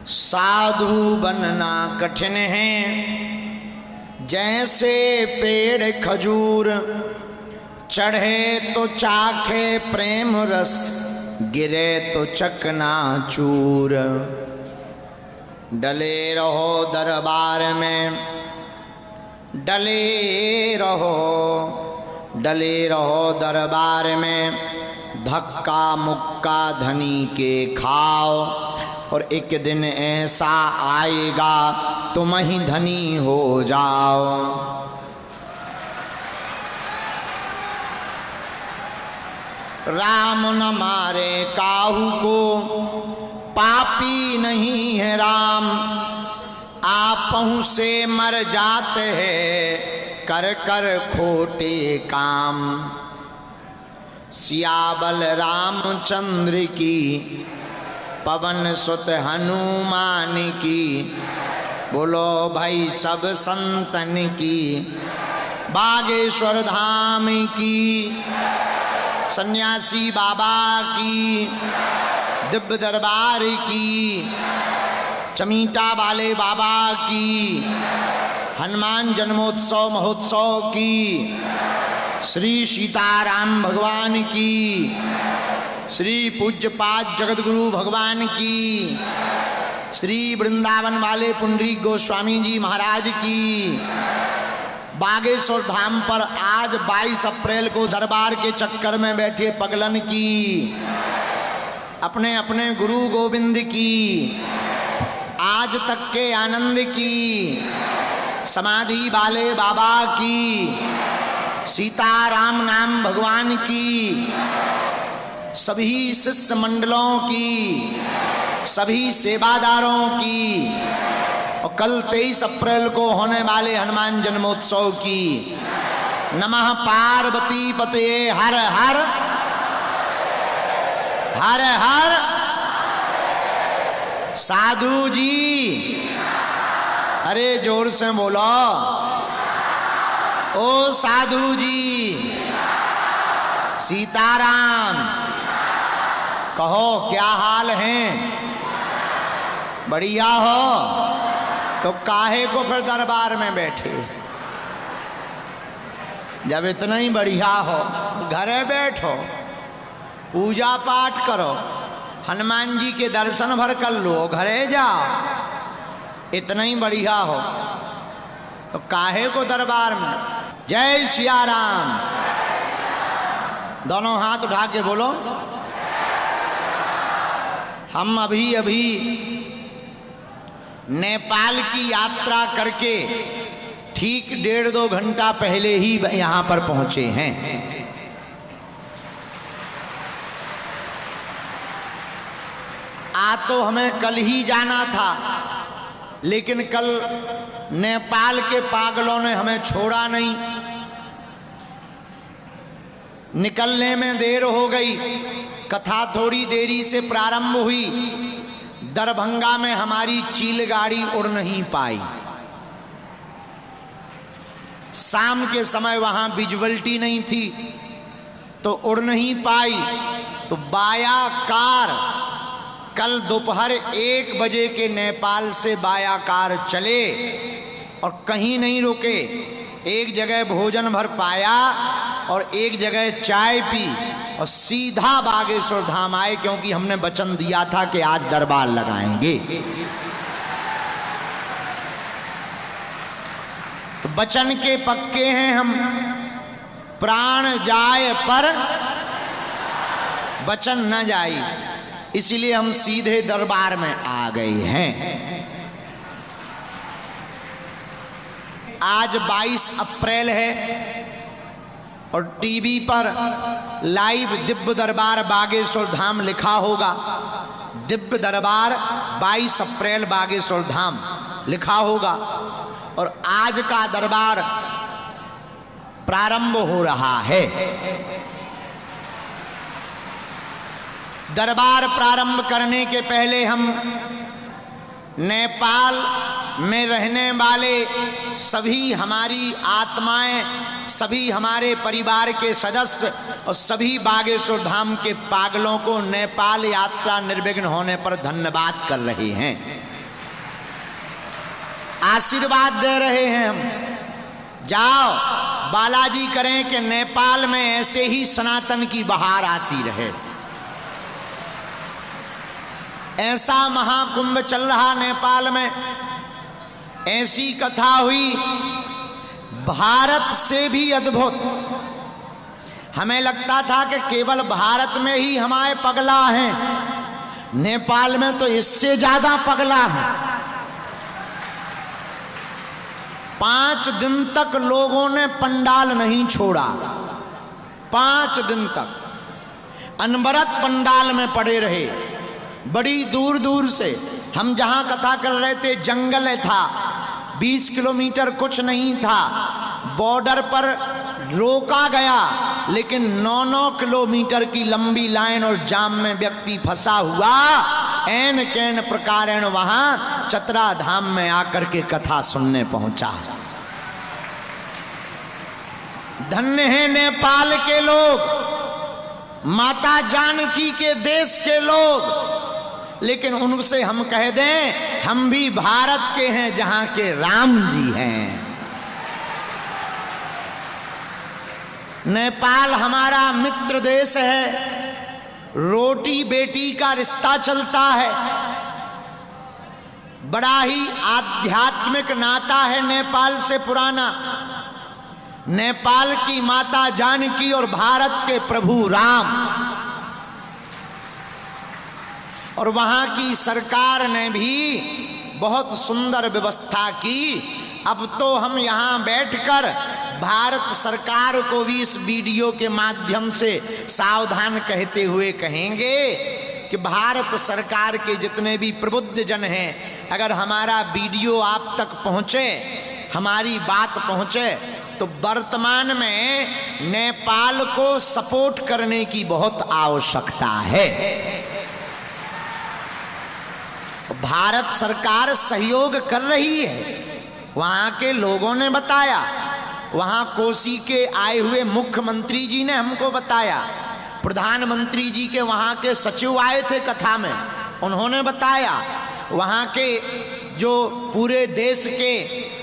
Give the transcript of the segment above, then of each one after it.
साधु बनना कठिन है, जैसे पेड़ खजूर, चढ़े तो चाखे प्रेम रस, गिरे तो चकनाचूर। डले रहो दरबार में, डले रहो दरबार में, धक्का मुक्का धनी के खाओ, और एक दिन ऐसा आएगा तुम ही धनी हो जाओ। राम न मारे काहू को, पापी नहीं है राम, आपहु से मर जाते हैं कर कर खोटे काम। सियाबल रामचंद्र की, पवन सुत हनुमान की, बोलो भाई सब संतन की, बागेश्वर धाम की, सन्यासी बाबा की, दिव्य दरबार की, चमीटा वाले बाबा की, हनुमान जन्मोत्सव महोत्सव की, श्री सीताराम भगवान की, श्री पूज्यपाद जगतगुरु भगवान की, श्री वृंदावन वाले पुंडरीक गोस्वामी जी महाराज की, बागेश्वर धाम पर आज 22 अप्रैल को दरबार के चक्कर में बैठे पगलन की, अपने अपने गुरु गोविंद की, आज तक के आनंद की, समाधि वाले बाबा की, सीताराम नाम भगवान की, सभी शिष्य मंडलों की, सभी सेवादारों की, और कल 23 अप्रैल को होने वाले हनुमान जन्मोत्सव की। नमः पार्वती पतये हर हर हर हर। साधु जी अरे जोर से बोलो, ओ साधु जी सीताराम। कहो क्या हाल है? बढ़िया हो तो काहे को फिर दरबार में बैठे? जब इतना ही बढ़िया हो घरे बैठो, पूजा पाठ करो, हनुमान जी के दर्शन भर कर लो, घरे जाओ। इतना ही बढ़िया हो तो काहे को दरबार में? जय सिया राम। दोनों हाथ उठा के बोलो। हम अभी अभी नेपाल की यात्रा करके ठीक 1.5-2 घंटा पहले ही यहां पर पहुंचे हैं। तो हमें कल ही जाना था, लेकिन कल नेपाल के पागलों ने हमें छोड़ा नहीं, निकलने में देर हो गई। कथा थोड़ी देरी से प्रारंभ हुई, दरभंगा में हमारी चील गाड़ी उड़ नहीं पाई। शाम के समय वहां विजुअलिटी नहीं थी तो उड़ नहीं पाई। तो बाया कार कल दोपहर 1 बजे के नेपाल से बाया कार चले और कहीं नहीं रुके। एक जगह भोजन भर पाया और एक जगह चाय पी और सीधा बागेश्वर धाम आए, क्योंकि हमने वचन दिया था कि आज दरबार लगाएंगे। तो वचन के पक्के हैं हम, प्राण जाए पर वचन न जाए, इसीलिए हम सीधे दरबार में आ गए हैं। आज 22 अप्रैल है और टीवी पर लाइव दिव्य दरबार बागेश्वर धाम लिखा होगा। दिव्य दरबार 22 अप्रैल बागेश्वर धाम लिखा होगा और आज का दरबार प्रारंभ हो रहा है। दरबार प्रारंभ करने के पहले हम नेपाल में रहने वाले सभी हमारी आत्माएं, सभी हमारे परिवार के सदस्य और सभी बागेश्वर धाम के पागलों को नेपाल यात्रा निर्विघ्न होने पर धन्यवाद कर रहे हैं। आशीर्वाद दे रहे हैं हम। जाओ बालाजी करें कि नेपाल में ऐसे ही सनातन की बहार आती रहे। ऐसा महाकुंभ चल रहा नेपाल में, ऐसी कथा हुई भारत से भी अद्भुत। हमें लगता था कि केवल भारत में ही हमारे पगला हैं, नेपाल में तो इससे ज्यादा पगला है। 5 दिन तक लोगों ने पंडाल नहीं छोड़ा, 5 दिन तक अनवरत पंडाल में पड़े रहे। बड़ी दूर दूर से, हम जहां कथा कर रहे थे जंगल था, 20 किलोमीटर कुछ नहीं था, बॉर्डर पर रोका गया, लेकिन 9-9 किलोमीटर की लंबी लाइन और जाम में व्यक्ति फंसा हुआ ऐन कैन प्रकारेण वहां चतरा धाम में आकर के कथा सुनने पहुंचा। धन्य है नेपाल के लोग, माता जानकी के देश के लोग। लेकिन उनसे हम कह दें हम भी भारत के हैं जहां के राम जी हैं। नेपाल हमारा मित्र देश है, रोटी बेटी का रिश्ता चलता है, बड़ा ही आध्यात्मिक नाता है नेपाल से पुराना। नेपाल की माता जानकी और भारत के प्रभु राम, और वहां की सरकार ने भी बहुत सुंदर व्यवस्था की। अब तो हम यहां बैठकर भारत सरकार को भी इस वीडियो के माध्यम से सावधान कहते हुए कहेंगे कि भारत सरकार के जितने भी प्रबुद्ध जन हैं, अगर हमारा वीडियो आप तक पहुंचे, हमारी बात पहुंचे, तो वर्तमान में नेपाल को सपोर्ट करने की बहुत आवश्यकता है। भारत सरकार सहयोग कर रही है। वहां के लोगों ने बताया, वहां कोसी के आए हुए मुख्यमंत्री जी ने हमको बताया, प्रधानमंत्री जी के वहां के सचिव आए थे कथा में, उन्होंने बताया, वहां के जो पूरे देश के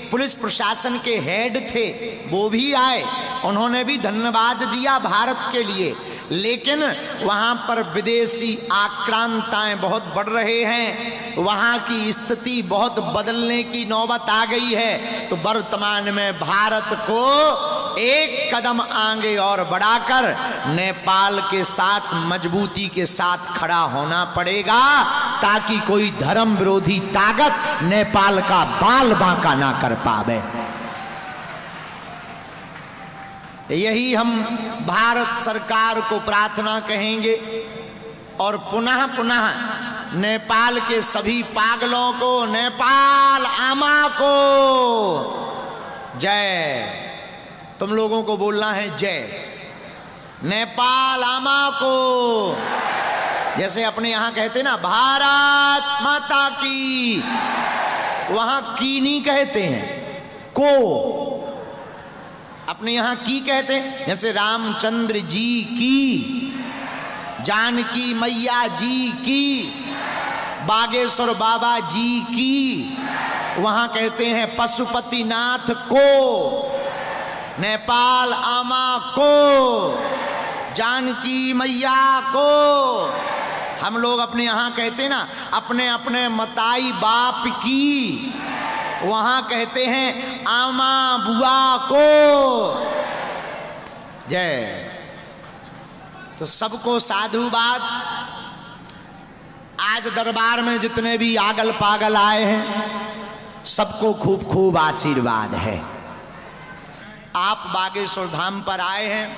पुलिस प्रशासन के हेड थे वो भी आए, उन्होंने भी धन्यवाद दिया भारत के लिए। लेकिन वहां पर विदेशी आक्रांताएं बहुत बढ़ रहे हैं, वहां की स्थिति बहुत बदलने की नौबत आ गई है। तो वर्तमान में भारत को एक कदम आगे और बढ़ाकर नेपाल के साथ मजबूती के साथ खड़ा होना पड़ेगा, ताकि कोई धर्म विरोधी ताकत नेपाल का बाल बांका ना कर पावे। यही हम भारत सरकार को प्रार्थना कहेंगे, और पुनः पुनः नेपाल के सभी पागलों को, नेपाल आमा को जय। तुम लोगों को बोलना है जय, नेपाल आमा को। जैसे अपने यहां कहते ना भारत माता की, वहां की नहीं कहते हैं, को। अपने यहां की कहते हैं, जैसे रामचंद्र जी की, जानकी मैया जी की, बागेश्वर बाबा जी की, वहां कहते हैं पशुपतिनाथ को, नेपाल आमा को, जानकी मैया को। हम लोग अपने यहां कहते हैं ना अपने अपने मताई बाप की, वहां कहते हैं आमा बुआ को जय। तो सबको साधुवाद। आज दरबार में जितने भी आगल पागल आए हैं, सबको खूब खूब आशीर्वाद है। आप बागेश्वर धाम पर आए हैं,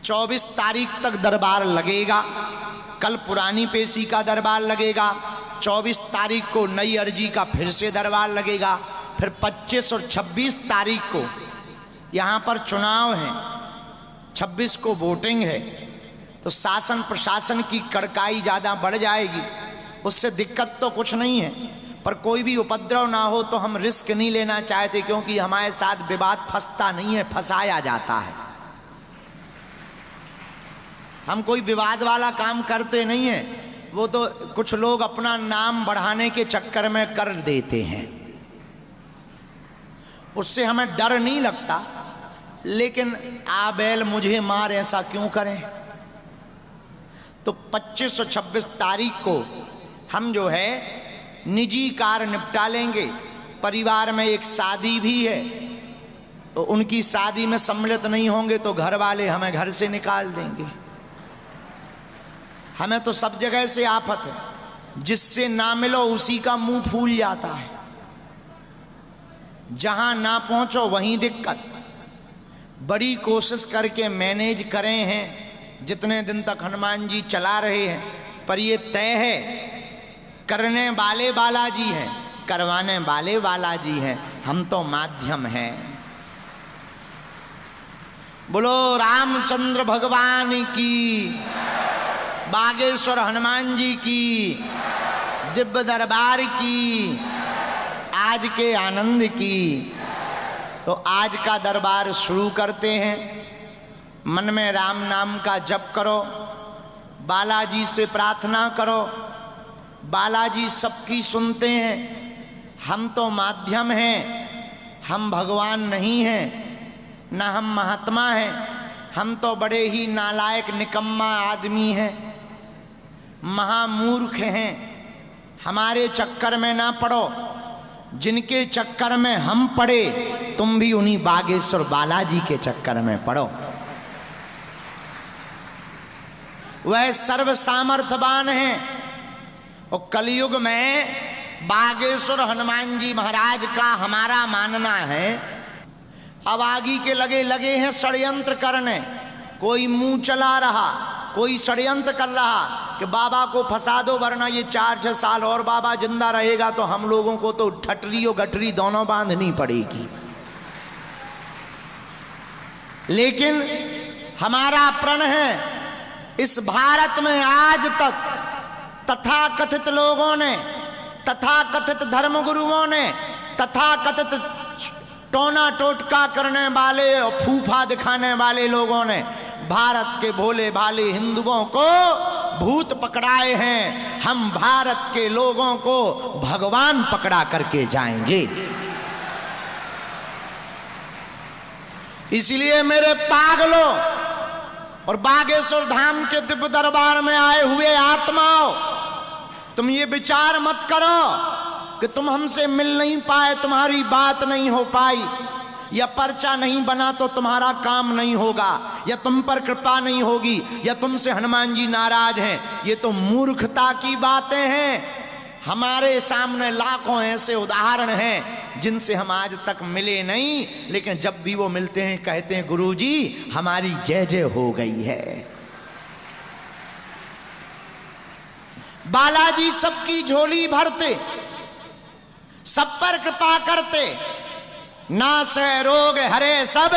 24 तारीख तक दरबार लगेगा। कल पुरानी पेशी का दरबार लगेगा, 24 तारीख को नई अर्जी का फिर से दरबार लगेगा, फिर 25 और 26 तारीख को यहाँ पर चुनाव है, 26 को वोटिंग है। तो शासन प्रशासन की कड़काई ज़्यादा बढ़ जाएगी। उससे दिक्कत तो कुछ नहीं है, पर कोई भी उपद्रव ना हो तो हम रिस्क नहीं लेना चाहते, क्योंकि हमारे साथ विवाद फंसता नहीं है, फंसाया जाता है। हम कोई विवाद वाला काम करते नहीं हैं, वो तो कुछ लोग अपना नाम बढ़ाने के चक्कर में कर देते हैं। उससे हमें डर नहीं लगता, लेकिन आ बैल मुझे मार ऐसा क्यों करें। तो 25 और 26 तारीख को हम जो है निजी कार्य निपटा लेंगे। परिवार में एक शादी भी है, तो उनकी शादी में सम्मिलित नहीं होंगे तो घर वाले हमें घर से निकाल देंगे। हमें तो सब जगह से आफत है, जिससे ना मिलो उसी का मुंह फूल जाता है। जहां ना पहुंचो वहीं दिक्कत। बड़ी कोशिश करके मैनेज करे हैं, जितने दिन तक हनुमान जी चला रहे हैं, पर ये तय है करने वाले बालाजी हैं, करवाने वाले बालाजी हैं, हम तो माध्यम हैं। बोलो रामचंद्र भगवान की, बागेश्वर हनुमान जी की, दिव्य दरबार की, आज के आनंद की। तो आज का दरबार शुरू करते हैं। मन में राम नाम का जप करो, बालाजी से प्रार्थना करो। बालाजी सबकी सुनते हैं, हम तो माध्यम हैं, हम भगवान नहीं हैं, ना हम महात्मा हैं, हम तो बड़े ही नालायक निकम्मा आदमी हैं, महामूर्ख हैं। हमारे चक्कर में ना पड़ो, जिनके चक्कर में हम पड़े तुम भी उन्हीं बागेश्वर बालाजी के चक्कर में पड़ो। वह सर्व सामर्थ्यवान हैं और कलयुग में बागेश्वर हनुमान जी महाराज का हमारा मानना है। अब आगे के लगे हैं षड्यंत्र करने। कोई मुंह चला रहा, कोई षड्यंत्र कर रहा कि बाबा को फंसा दो, वरना ये 4-6 साल और बाबा जिंदा रहेगा तो हम लोगों को तो ठटरी और गठरी दोनों बांधनी पड़ेगी। लेकिन हमारा प्रण है, इस भारत में आज तक तथाकथित लोगों ने, तथाकथित धर्मगुरुओं ने, तथाकथित टोना टोटका करने वाले और फूफा दिखाने वाले लोगों ने भारत के भोले भाले हिंदुओं को भूत पकड़ाए हैं। हम भारत के लोगों को भगवान पकड़ा करके जाएंगे। इसलिए मेरे पागलों और बागेश्वर धाम के दिव्य दरबार में आए हुए आत्माओं, तुम ये विचार मत करो कि तुम हमसे मिल नहीं पाए, तुम्हारी बात नहीं हो पाई, या पर्चा नहीं बना तो तुम्हारा काम नहीं होगा, या तुम पर कृपा नहीं होगी, या तुमसे हनुमान जी नाराज हैं। ये तो मूर्खता की बातें हैं। हमारे सामने लाखों ऐसे उदाहरण हैं जिनसे हम आज तक मिले नहीं, लेकिन जब भी वो मिलते हैं कहते हैं गुरुजी हमारी जय जय हो गई है। बालाजी सबकी झोली भरते, सब पर कृपा करते, नासै रोग हरे सब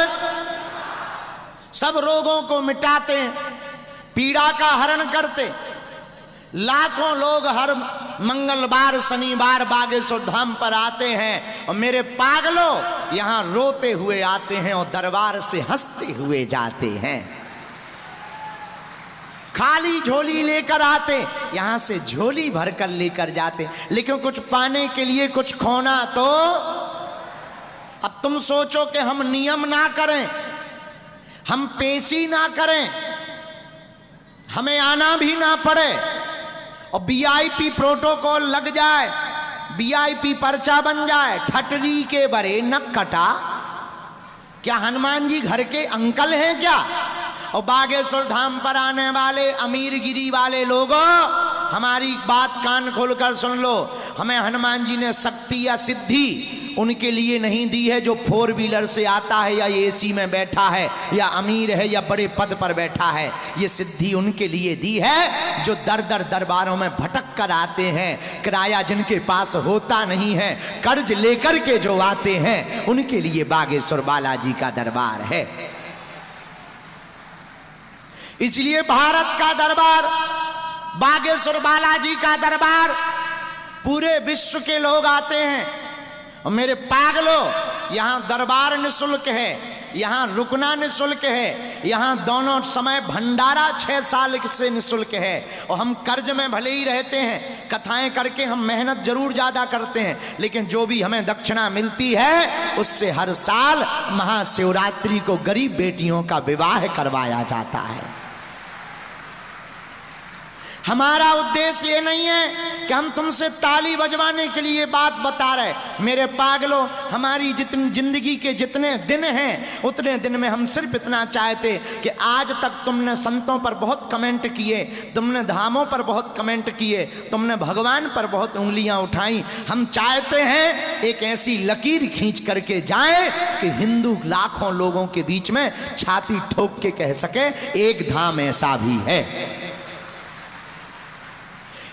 रोगों को मिटाते, पीड़ा का हरण करते। लाखों लोग हर मंगलवार शनिवार बागेश्वर धाम पर आते हैं और मेरे पागलों यहां रोते हुए आते हैं और दरबार से हंसते हुए जाते हैं। खाली झोली लेकर आते, यहां से झोली भरकर लेकर जाते, लेकिन कुछ पाने के लिए कुछ खोना तो। अब तुम सोचो कि हम नियम ना करें, हम पेशी ना करें, हमें आना भी ना पड़े और वीआईपी प्रोटोकॉल लग जाए, वीआईपी पर्चा बन जाए, ठटरी के बरे नक कटा। क्या हनुमान जी घर के अंकल हैं क्या? और बागेश्वर धाम पर आने वाले अमीरगिरी वाले लोगों, हमारी बात कान खोलकर सुन लो। हमें हनुमान जी ने शक्ति या सिद्धि उनके लिए नहीं दी है जो 4 व्हीलर से आता है या एसी में बैठा है या अमीर है या बड़े पद पर बैठा है। ये सिद्धि उनके लिए दी है जो दर दर दरबारों में भटक कर आते हैं, किराया जिनके पास होता नहीं है, कर्ज लेकर के जो आते हैं, उनके लिए बागेश्वर बालाजी का दरबार है। इसलिए भारत का दरबार, बागेश्वर बालाजी का दरबार, पूरे विश्व के लोग आते हैं। और मेरे पागलों, यहां दरबार निःशुल्क है, यहाँ रुकना निःशुल्क है, यहाँ दोनों समय भंडारा 6 साल से निःशुल्क है। और हम कर्ज में भले ही रहते हैं, कथाएं करके हम मेहनत जरूर ज्यादा करते हैं, लेकिन जो भी हमें दक्षिणा मिलती है उससे हर साल महाशिवरात्रि को गरीब बेटियों का विवाह करवाया जाता है। हमारा उद्देश्य ये नहीं है कि हम तुमसे ताली बजवाने के लिए बात बता रहे। मेरे पागलों, हमारी जितनी जिंदगी के जितने दिन हैं उतने दिन में हम सिर्फ इतना चाहते कि आज तक तुमने संतों पर बहुत कमेंट किए, तुमने धामों पर बहुत कमेंट किए, तुमने भगवान पर बहुत उंगलियां उठाई। हम चाहते हैं एक ऐसी लकीर खींच करके जाए कि हिंदू लाखों लोगों के बीच में छाती ठोक के कह सके एक धाम ऐसा भी है।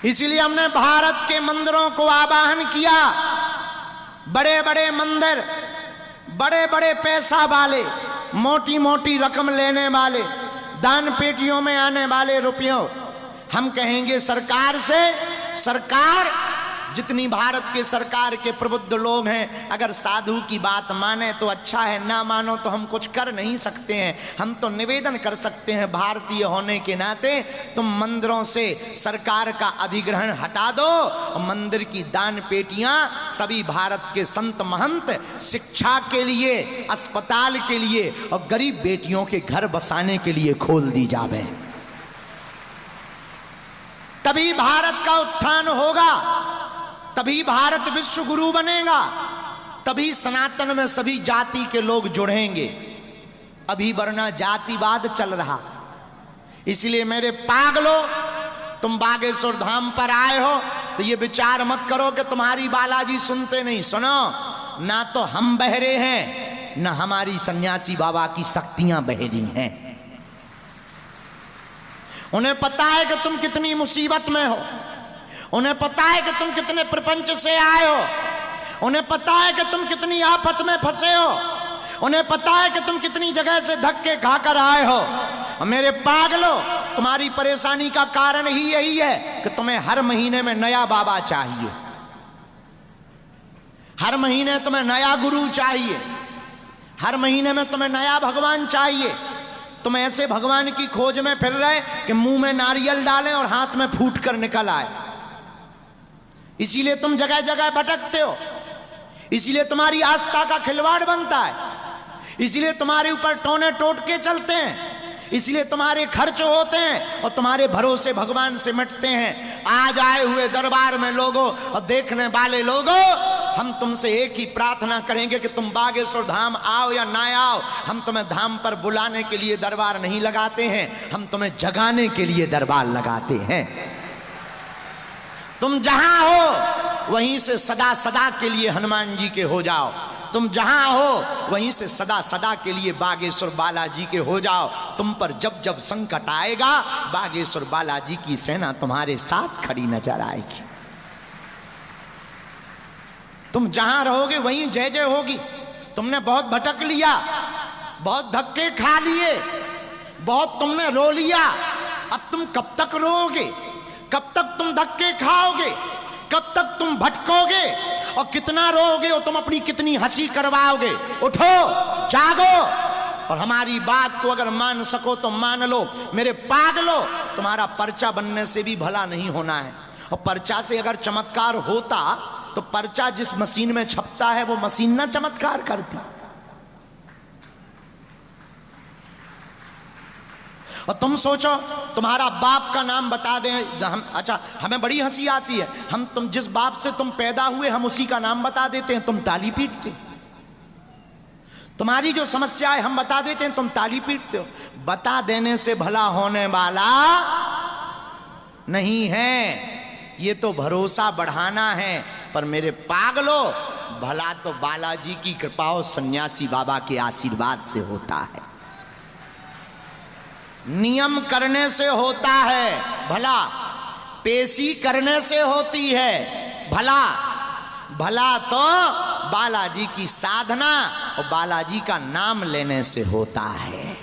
इसीलिए हमने भारत के मंदिरों को आवाहन किया। बड़े बड़े मंदिर, बड़े बड़े पैसा वाले, मोटी मोटी रकम लेने वाले, दान पेटियों में आने वाले रुपयों, हम कहेंगे सरकार से, सरकार जितनी भारत के सरकार के प्रबुद्ध लोग हैं, अगर साधु की बात माने तो अच्छा है, ना मानो तो हम कुछ कर नहीं सकते हैं। हम तो निवेदन कर सकते हैं भारतीय होने के नाते, तुम मंदिरों से सरकार का अधिग्रहण हटा दो और मंदिर की दान पेटियां सभी भारत के संत महंत शिक्षा के लिए, अस्पताल के लिए और गरीब बेटियों के घर बसाने के लिए खोल दी जावे। तभी भारत का उत्थान होगा, तभी भारत विश्व गुरु बनेगा, तभी सनातन में सभी जाति के लोग जुड़ेंगे। अभी वरना जातिवाद चल रहा। इसलिए मेरे पागलों, तुम बागेश्वर धाम पर आए हो तो ये विचार मत करो कि तुम्हारी बालाजी सुनते नहीं। सुनो, ना तो हम बहरे हैं, ना हमारी सन्यासी बाबा की शक्तियां बहरी हैं। उन्हें पता है कि तुम कितनी मुसीबत में हो, उन्हें पता है कि तुम कितने प्रपंच से आए हो, उन्हें पता है कि तुम कितनी आफत में फंसे हो, उन्हें पता है कि तुम कितनी जगह से धक्के खाकर आए हो। और मेरे पागलों, तुम्हारी परेशानी का कारण ही यही है कि तुम्हें हर महीने में नया बाबा चाहिए, हर महीने तुम्हें नया गुरु चाहिए, हर महीने में तुम्हें नया भगवान चाहिए। तुम ऐसे भगवान की खोज में फिर रहे कि मुंह में नारियल डालें और हाथ में फूट कर निकल आए। इसीलिए तुम जगह जगह भटकते हो, इसीलिए तुम्हारी आस्था का खिलवाड़ बनता है, इसीलिए तुम्हारे ऊपर टोने टोटके चलते हैं, इसलिए तुम्हारे खर्च होते हैं और तुम्हारे भरोसे भगवान से मिटते हैं। आज आए हुए दरबार में लोगों और देखने वाले लोगों, हम तुमसे एक ही प्रार्थना करेंगे कि तुम बागेश्वर धाम आओ या ना आओ, हम तुम्हें धाम पर बुलाने के लिए दरबार नहीं लगाते हैं, हम तुम्हें जगाने के लिए दरबार लगाते हैं। तुम जहां हो वहीं से सदा सदा के लिए हनुमान जी के हो जाओ, तुम जहां हो वहीं से सदा सदा के लिए बागेश्वर बालाजी के हो जाओ। तुम पर जब जब संकट आएगा, बागेश्वर बालाजी की सेना तुम्हारे साथ खड़ी नजर आएगी। तुम जहां रहोगे वहीं जय जय होगी। तुमने बहुत भटक लिया, बहुत धक्के खा लिए, बहुत तुमने रो लिया, अब तुम कब तक रोओगे? कब तक तुम धक्के खाओगे? कब तक तुम भटकोगे? और कितना रोओगे और तुम अपनी कितनी हंसी करवाओगे? उठो, जागो और हमारी बात को अगर मान सको तो मान लो। मेरे पागलों, तुम्हारा पर्चा बनने से भी भला नहीं होना है। और पर्चा से अगर चमत्कार होता तो पर्चा जिस मशीन में छपता है वो मशीन ना चमत्कार करती। और तुम सोचो, तुम्हारा बाप का नाम बता दें हम, अच्छा हमें बड़ी हंसी आती है, हम तुम जिस बाप से तुम पैदा हुए हम उसी का नाम बता देते हैं, तुम ताली पीटते। तुम्हारी जो समस्या है हम बता देते हैं, तुम ताली पीटते हो। बता देने से भला होने वाला नहीं है, ये तो भरोसा बढ़ाना है। पर मेरे पागलों, भला तो बालाजी की कृपा और सन्यासी बाबा के आशीर्वाद से होता है, नियम करने से होता है भला, पेशी करने से होती है भला। भला तो बालाजी की साधना और बालाजी का नाम लेने से होता है।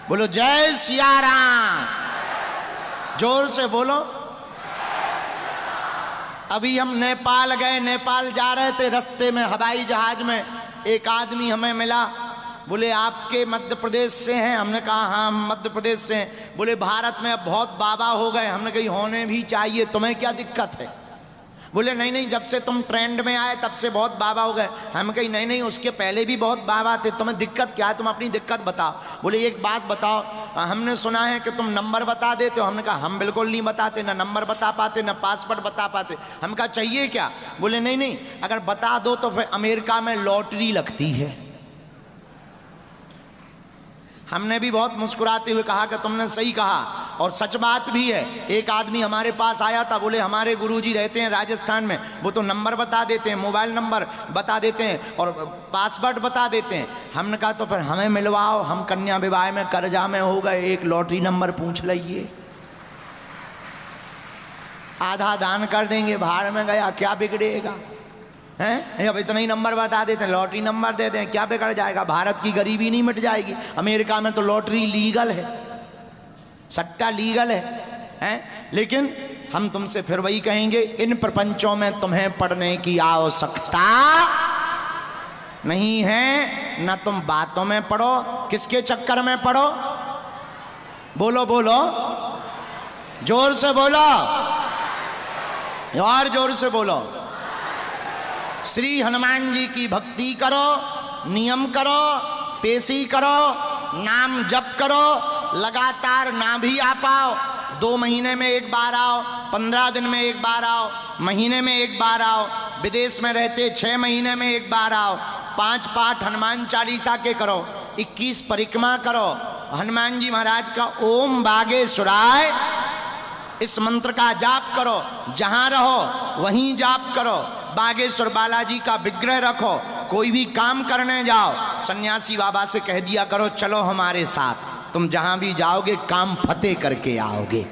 बोलो जय सिया राम, जोर से बोलो। अभी हम नेपाल गए, नेपाल जा रहे थे, रास्ते में हवाई जहाज में एक आदमी हमें मिला, बोले आपके मध्य प्रदेश से हैं? हमने कहा हाँ हम मध्य प्रदेश से हैं। बोले भारत में अब बहुत बाबा हो गए। हमने कही होने भी चाहिए, तुम्हें क्या दिक्कत है? बोले नहीं नहीं, जब से तुम ट्रेंड में आए तब से बहुत बाबा हो गए। हम कही नहीं नहीं, उसके पहले भी बहुत बाबा थे, तुम्हें दिक्कत क्या है? तुम अपनी दिक्कत बताओ। बोले एक बात बताओ, हमने सुना है कि तुम नंबर बता देते हो। हमने कहा हम बिल्कुल नहीं बताते, ना नंबर बता पाते, ना पासवर्ड बता पाते। हम कहा चाहिए क्या? बोले नहीं नहीं, अगर बता दो तो फिर अमेरिका में लॉटरी लगती है। हमने भी बहुत मुस्कुराते हुए कहा कि तुमने सही कहा, और सच बात भी है। एक आदमी हमारे पास आया था, बोले हमारे गुरुजी रहते हैं राजस्थान में, वो तो नंबर बता देते हैं, मोबाइल नंबर बता देते हैं और पासवर्ड बता देते हैं। हमने कहा तो फिर हमें मिलवाओ, हम कन्या विवाह में कर्जा में हो गए, एक लॉटरी नंबर पूछ लीजिए, आधा दान कर देंगे, भाड़ में गया, क्या बिगड़ेगा? हैं? अब इतना ही नंबर बता देते हैं, लॉटरी नंबर दे दें, क्या बिगड़ जाएगा? भारत की गरीबी नहीं मिट जाएगी। अमेरिका में तो लॉटरी लीगल है, सट्टा लीगल है? लेकिन हम तुमसे फिर वही कहेंगे, इन प्रपंचों में तुम्हें पढ़ने की आवश्यकता नहीं है, ना तुम बातों में पढ़ो। किसके चक्कर में पढ़ो? बोलो बोलो, जोर से बोलो, और जोर से बोलो। श्री हनुमान जी की भक्ति करो, नियम करो, पेशी करो, नाम जप करो, लगातार ना भी आ पाओ, 2 महीने में एक बार आओ, 15 दिन में एक बार आओ, महीने में एक बार आओ, विदेश में रहते 6 महीने में एक बार आओ, 5 पाठ हनुमान चालीसा के करो, 21 परिक्रमा करो, हनुमान जी महाराज का ओम बागेश्वराय इस मंत्र का जाप करो, जहां रहो वहीं जाप करो, बागेश्वर बालाजी का विग्रह रखो, कोई भी काम करने जाओ, सन्यासी बाबा से कह दिया करो चलो हमारे साथ, तुम जहां भी जाओगे काम फतेह करके आओगे।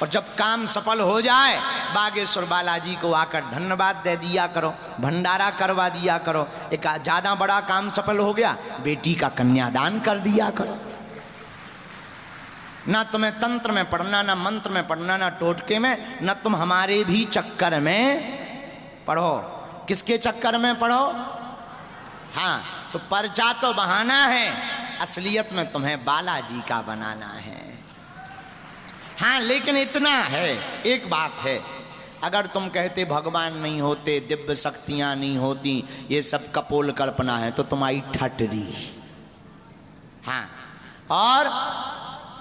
और जब काम सफल हो जाए, बागेश्वर बालाजी को आकर धन्यवाद दे दिया करो, भंडारा करवा दिया करो। एक ज्यादा बड़ा काम सफल हो गया, बेटी का कन्यादान कर दिया करो। ना तुम्हें तंत्र में पढ़ना, ना मंत्र में पढ़ना, ना टोटके में, ना तुम हमारे भी चक्कर में पढ़ो। किसके चक्कर में पढ़ो? हाँ, तो पर्चा तो बहाना है, असलियत में तुम्हें बालाजी का बनाना है। हाँ, लेकिन इतना है, एक बात है, अगर तुम कहते भगवान नहीं होते, दिव्य शक्तियां नहीं होती, ये सब कपोल कल्पना है, तो तुम्हारी ठटरी। हाँ, और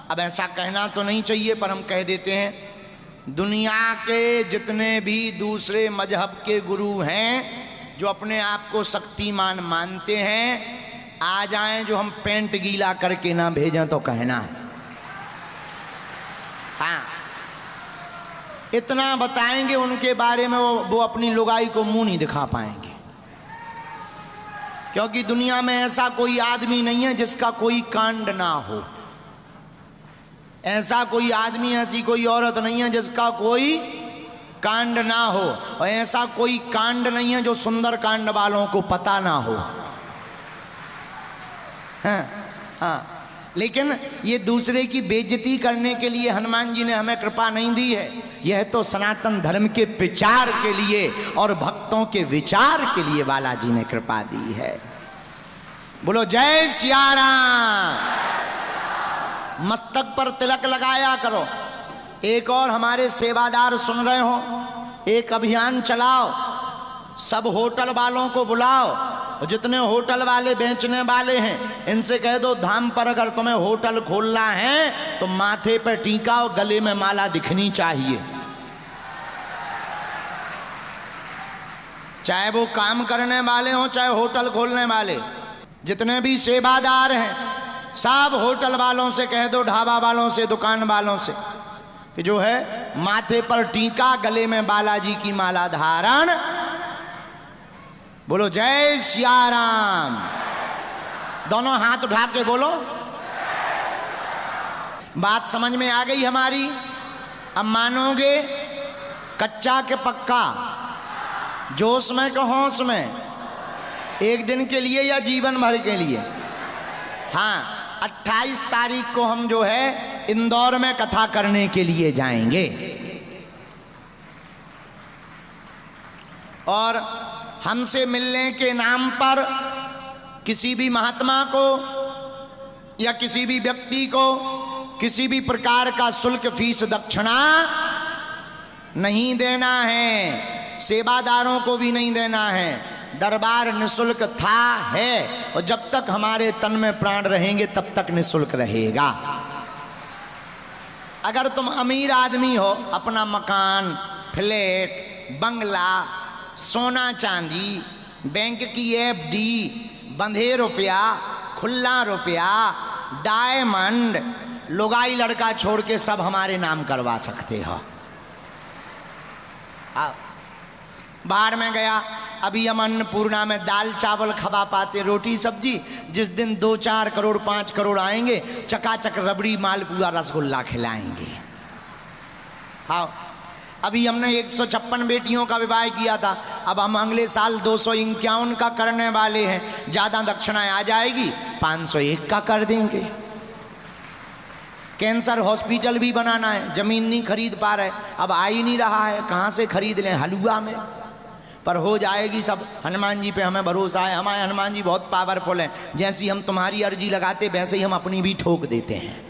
अब ऐसा कहना तो नहीं चाहिए पर हम कह देते हैं, दुनिया के जितने भी दूसरे मजहब के गुरु हैं जो अपने आप को शक्तिमान मानते हैं, आ जाएं, जो हम पेंट गीला करके ना भेजें तो कहना है। हाँ, इतना बताएंगे उनके बारे में, वो अपनी लुगाई को मुंह नहीं दिखा पाएंगे, क्योंकि दुनिया में ऐसा कोई आदमी नहीं है जिसका कोई कांड ना हो, ऐसा कोई आदमी, ऐसी कोई औरत नहीं है जिसका कोई कांड ना हो, और ऐसा कोई कांड नहीं है जो सुंदर कांड वालों को पता ना हो। हाँ, लेकिन ये दूसरे की बेइज्जती करने के लिए हनुमान जी ने हमें कृपा नहीं दी है, यह तो सनातन धर्म के प्रचार के लिए और भक्तों के विचार के लिए बालाजी ने कृपा दी है। बोलो जय सिया राम। मस्तक पर तिलक लगाया करो। एक और हमारे सेवादार सुन रहे हो, एक अभियान चलाओ, सब होटल वालों को बुलाओ, जितने होटल वाले बेचने वाले हैं इनसे कह दो, धाम पर अगर तुम्हें होटल खोलना है तो माथे पर टीका और गले में माला दिखनी चाहिए। चाहे वो काम करने वाले हो, चाहे होटल खोलने वाले, जितने भी सेवादार हैं सब होटल वालों से कह दो, ढाबा वालों से, दुकान वालों से, कि जो है माथे पर टीका, गले में बालाजी की माला धारण। बोलो जय सिया राम। दोनों हाथ उठा के बोलो। बात समझ में आ गई हमारी? अब मानोगे कच्चा के पक्का, जोश में कि होश में, एक दिन के लिए या जीवन भर के लिए? हाँ, 28 तारीख को हम जो है इंदौर में कथा करने के लिए जाएंगे। और हमसे मिलने के नाम पर किसी भी महात्मा को या किसी भी व्यक्ति को किसी भी प्रकार का शुल्क, फीस, दक्षिणा नहीं देना है। सेवादारों को भी नहीं देना है। दरबार निशुल्क था, है, और जब तक हमारे तन में प्राण रहेंगे तब तक निशुल्क रहेगा। अगर तुम अमीर आदमी हो, अपना मकान, फ्लैट, बंगला, सोना चांदी, बैंक की एफडी, बंधे रुपया, खुला रुपया, डायमंड, लुगाई लड़का छोड़ के सब हमारे नाम करवा सकते हो। बाहर में गया, अभी हम अन्नपूर्णा में दाल चावल खवा पाते, रोटी सब्जी। जिस दिन 2-4 करोड़ 5 करोड़ आएंगे, चकाचक रबड़ी, मालपुआ, रसगुल्ला खिलाएंगे। हाँ, अभी हमने 156 बेटियों का विवाह किया था, अब हम अगले साल 251 का करने वाले हैं। ज्यादा दक्षिणाएं आ जाएगी, 501 का कर देंगे। कैंसर हॉस्पिटल भी बनाना है, जमीन नहीं खरीद पा रहे, अब आ ही नहीं रहा है, कहाँ से खरीद लें, हलुआ में, पर हो जाएगी सब। हनुमान जी पे हमें भरोसा है, हमारे हनुमान जी बहुत पावरफुल हैं। जैसी हम तुम्हारी अर्जी लगाते वैसे ही हम अपनी भी ठोक देते हैं।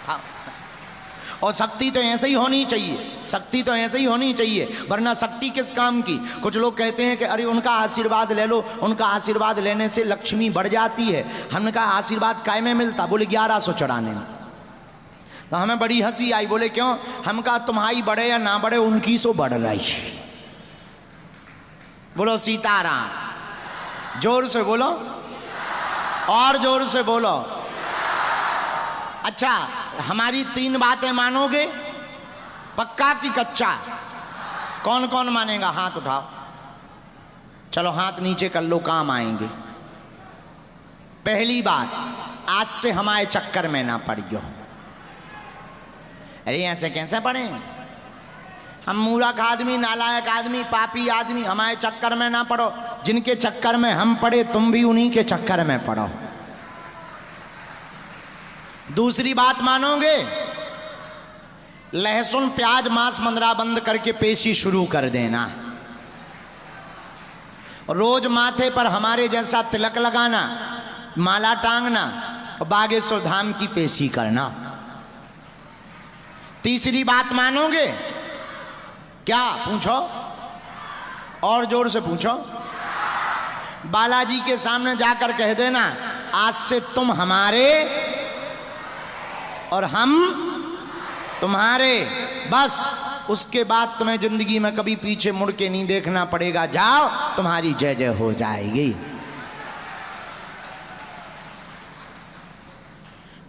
हाँ, और शक्ति तो ऐसे ही होनी चाहिए, शक्ति तो ऐसे ही होनी चाहिए, वरना शक्ति किस काम की। कुछ लोग कहते हैं कि अरे उनका आशीर्वाद ले लो, उनका आशीर्वाद लेने से लक्ष्मी बढ़ जाती है। हमने कहा आशीर्वाद काय में मिलता? बोले 1100 चढ़ाने में। तो हमें बड़ी हंसी आई, बोले क्यों? हम कहा तुम्हारी बढ़े या ना बढ़े, उनकी सो बढ़ रही। बोलो सीताराम, जोर से बोलो, और जोर से बोलो। अच्छा, हमारी 3 बातें मानोगे? पक्का कि कच्चा? कौन कौन मानेगा? हाथ उठाओ। चलो हाथ नीचे कर लो, काम आएंगे। पहली बात, आज से हमारे चक्कर में ना पड़ियो। अरे ऐसे कैसे पड़े? हम मूर्ख आदमी, नालायक आदमी, पापी आदमी, हमारे चक्कर में ना पड़ो। जिनके चक्कर में हम पड़े, तुम भी उन्हीं के चक्कर में पड़ो। दूसरी बात मानोगे? लहसुन, प्याज, मांस, मंदरा बंद करके पेशी शुरू कर देना। रोज माथे पर हमारे जैसा तिलक लगाना, माला टांगना, बागेश्वर धाम की पेशी करना। तीसरी बात मानोगे? क्या? पूछो, और जोर से पूछो। बालाजी के सामने जाकर कह देना, आज से तुम हमारे और हम तुम्हारे। बस उसके बाद तुम्हें जिंदगी में कभी पीछे मुड़ के नहीं देखना पड़ेगा। जाओ, तुम्हारी जय जय हो जाएगी।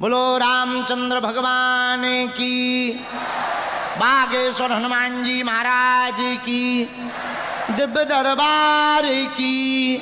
बोलो रामचंद्र भगवान की, बागेश्वर हनुमान जी महाराज की, दिव्य दरबार की।